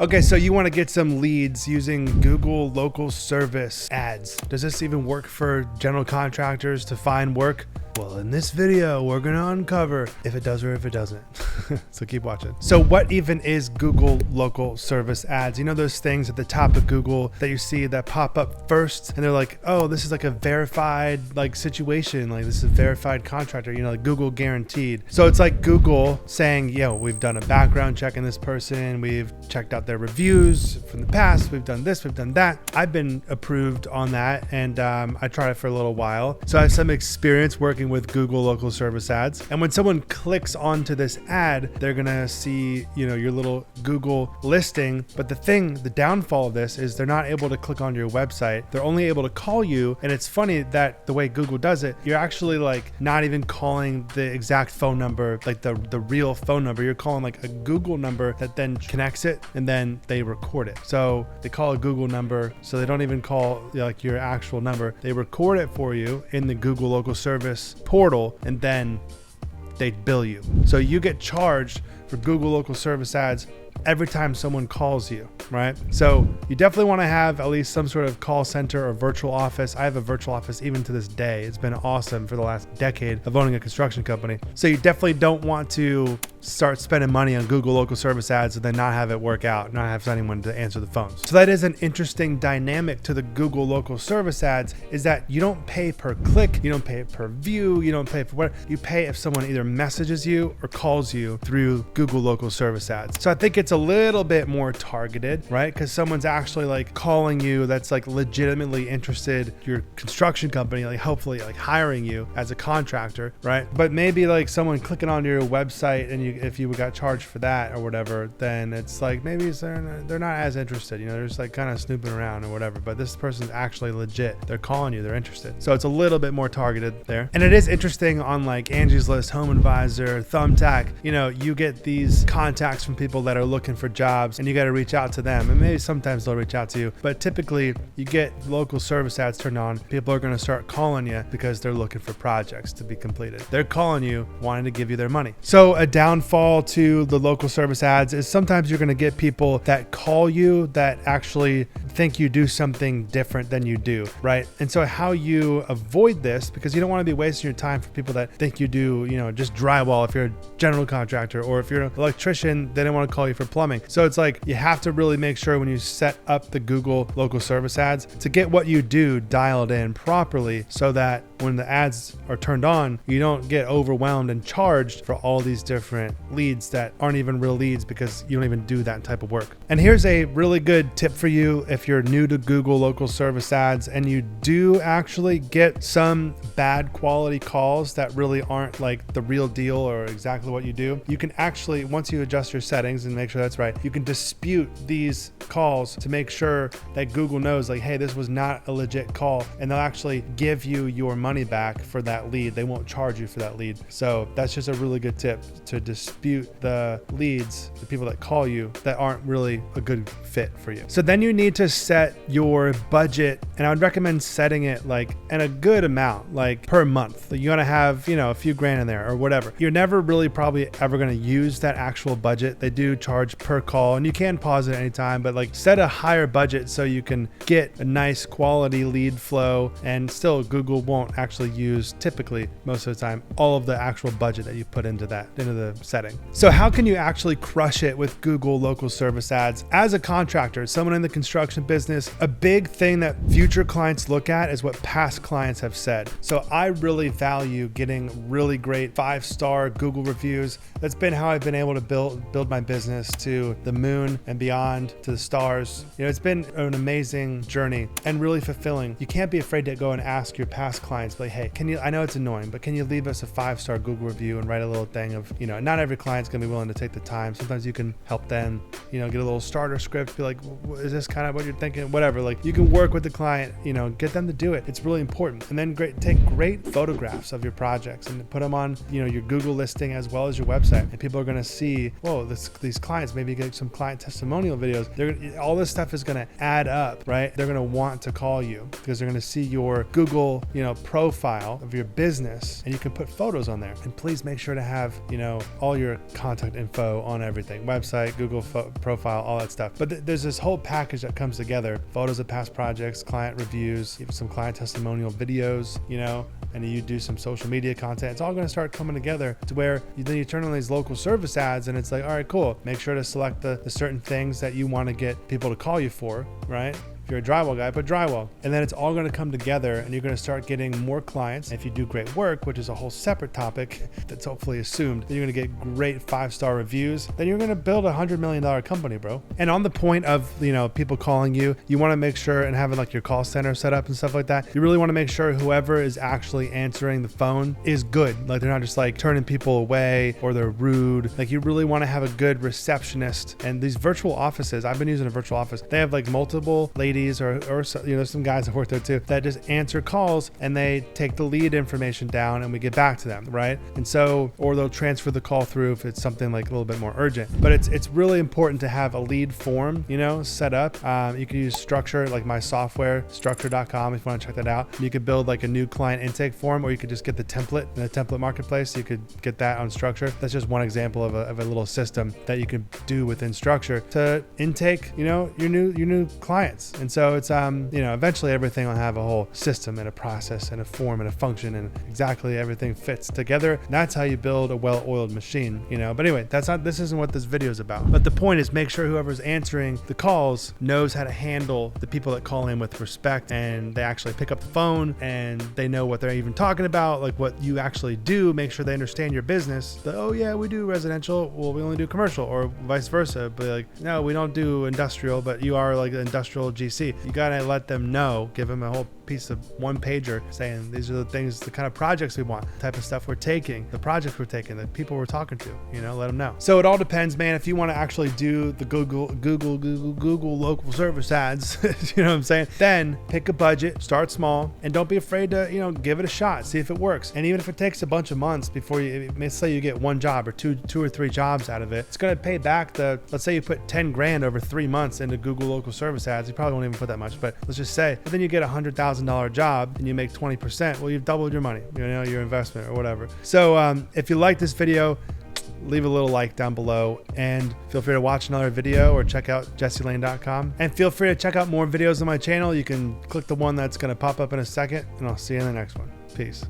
Okay, so you want to get some leads using Google local service ads. Does this even work for general contractors to find work? Well, in this video, we're going to uncover if it does or if it doesn't. So keep watching. So what even is Google local service ads? You know those things at the top of Google that you see that pop up first and they're like, oh, this is like a verified like situation. Like this is a verified contractor, you know, like Google guaranteed. So it's like Google saying, yo, we've done a background check on this person. We've checked out their reviews from the past. We've done this, we've done that. I've been approved on that. And I tried it for a little while. So I have some experience working with Google local service ads. And when someone clicks onto this ad, they're gonna see, you know, your little Google listing. But the downfall of this is they're not able to click on your website. They're only able to call you. And it's funny that the way Google does it, you're actually like not even calling the exact phone number, like the real phone number. You're calling like a Google number that then connects it and then they record it. So they call a Google number. So they don't even call like your actual number. They record it for you in the Google local service portal and then they bill you. So you get charged for Google local service ads every time someone calls you, right? So you definitely want to have at least some sort of call center or virtual office. I have a virtual office even to this day. It's been awesome for the last decade of owning a construction company. So you definitely don't want to start spending money on Google local service ads and then not have it work out, not have anyone to answer the phones. So that is an interesting dynamic to the Google local service ads, is that you don't pay per click, you don't pay per view, you don't pay for what, you pay if someone either messages you or calls you through Google local service ads. So I think it's a little bit more targeted, right? Because someone's actually like calling you that's like legitimately interested, your construction company, like hopefully like hiring you as a contractor, right? But maybe like someone clicking onto your website and if you got charged for that or whatever, then it's like maybe they're not as interested, you know, they're just like kind of snooping around or whatever, but this person's actually legit. They're calling you, they're interested. So it's a little bit more targeted there. And it is interesting on like Angie's List, Home Advisor, Thumbtack, you know, you get these contacts from people that are looking for jobs and you got to reach out to them, and maybe sometimes they'll reach out to you, but typically you get local service ads turned on. People are going to start calling you because they're looking for projects to be completed. They're calling you wanting to give you their money. So a downfall to the local service ads is sometimes you're going to get people that call you that actually think you do something different than you do, right? And so how you avoid this, because you don't want to be wasting your time for people that think you do, you know, just drywall if you're a general contractor, or if you're an electrician, they don't want to call you for plumbing. So it's like you have to really make sure when you set up the Google local service ads to get what you do dialed in properly, so that when the ads are turned on, you don't get overwhelmed and charged for all these different leads that aren't even real leads because you don't even do that type of work. And here's a really good tip for you if you're new to Google local service ads and you do actually get some bad quality calls that really aren't like the real deal or exactly what you do. You can actually, once you adjust your settings and make sure that's right, you can dispute these calls to make sure that Google knows like, hey, this was not a legit call, and they'll actually give you your money back for that lead. They won't charge you for that lead. So that's just a really good tip, to dispute the leads, the people that call you that aren't really a good fit for you. So then you need to set your budget, and I would recommend setting it like in a good amount, like per month. You want to have, you know, a few grand in there or whatever. You're never really probably ever going to use that actual budget. They do charge per call and you can pause it anytime, but like set a higher budget so you can get a nice quality lead flow, and still Google won't actually use, typically most of the time, all of the actual budget that you put into the setting. So how can you actually crush it with Google local service ads? As a contractor, someone in the construction business, a big thing that future clients look at is what past clients have said. So I really value getting really great 5-star Google reviews. That's been how I've been able to build my business to the moon and beyond, to the stars. You know, it's been an amazing journey and really fulfilling. You can't be afraid to go and ask your past clients, like, hey, I know it's annoying, but can you leave us a 5-star Google review and write a little thing of, you know, not every client's gonna be willing to take the time. Sometimes you can help them, you know, get a little starter script, be like, is this kind of what you're you're thinking, whatever, like you can work with the client, you know, get them to do it. It's really important. And then take great photographs of your projects and put them on, you know, your Google listing as well as your website. And people are going to see, whoa, these clients, maybe get some client testimonial videos. All this stuff is going to add up, right? They're going to want to call you because they're going to see your Google, you know, profile of your business, and you can put photos on there. And please make sure to have, you know, all your contact info on everything, website, Google profile, all that stuff. But there's this whole package that comes together: photos of past projects, client reviews, even some client testimonial videos, you know, and you do some social media content. It's all going to start coming together to where then you turn on these local service ads, and it's like, all right, cool. Make sure to select the certain things that you want to get people to call you for, right? If you're a drywall guy, put drywall. And then it's all going to come together, and you're going to start getting more clients. If you do great work, which is a whole separate topic that's hopefully assumed, then you're going to get great 5-star reviews. Then you're going to build $100 million company, bro. And on the point of, you know, people calling you, you want to make sure, and having like your call center set up and stuff like that, you really want to make sure whoever is actually answering the phone is good. Like they're not just like turning people away or they're rude. Like you really want to have a good receptionist. And these virtual offices, I've been using a virtual office. They have like multiple ladies or you know, some guys that work there too that just answer calls, and they take the lead information down and we get back to them, right? And so, or they'll transfer the call through if it's something like a little bit more urgent. But it's really important to have a lead form, you know, set up. You can use Structure, like my software, structure.com, if you want to check that out. You could build like a new client intake form, or you could just get the template in the template marketplace. You could get that on Structure. That's just one example of a little system that you can do within Structure to intake, you know, your new clients. And so it's, you know, eventually everything will have a whole system and a process and a form and a function, and exactly everything fits together. And that's how you build a well-oiled machine, you know. But anyway, this isn't what this video is about. But the point is, make sure whoever's answering the calls knows how to handle the people that call in with respect, and they actually pick up the phone and they know what they're even talking about, like what you actually do. Make sure they understand your business. Oh yeah, we do residential. Well, we only do commercial, or vice versa. But like, no, we don't do industrial, but you are like an industrial GC. You gotta let them know, give them a whole piece of one pager saying these are the things, the kind of projects we want, the type of stuff we're taking, the projects we're taking, the people we're talking to, you know, let them know. So it all depends, man. If you want to actually do the Google local service ads, you know what I'm saying? Then pick a budget, start small, and don't be afraid to, you know, give it a shot, see if it works. And even if it takes a bunch of months before let's say you get one job or two or three jobs out of it, it's going to pay back let's say you put 10 grand over 3 months into Google local service ads. You probably won't even put that much, but let's just say, but then you get $100,000 job and you make 20%. Well, you've doubled your money, you know, your investment or whatever. So if you like this video, leave a little like down below, and feel free to watch another video or check out jesselane.com, and feel free to check out more videos on my channel. You can click the one that's going to pop up in a second, and I'll see you in the next one. Peace.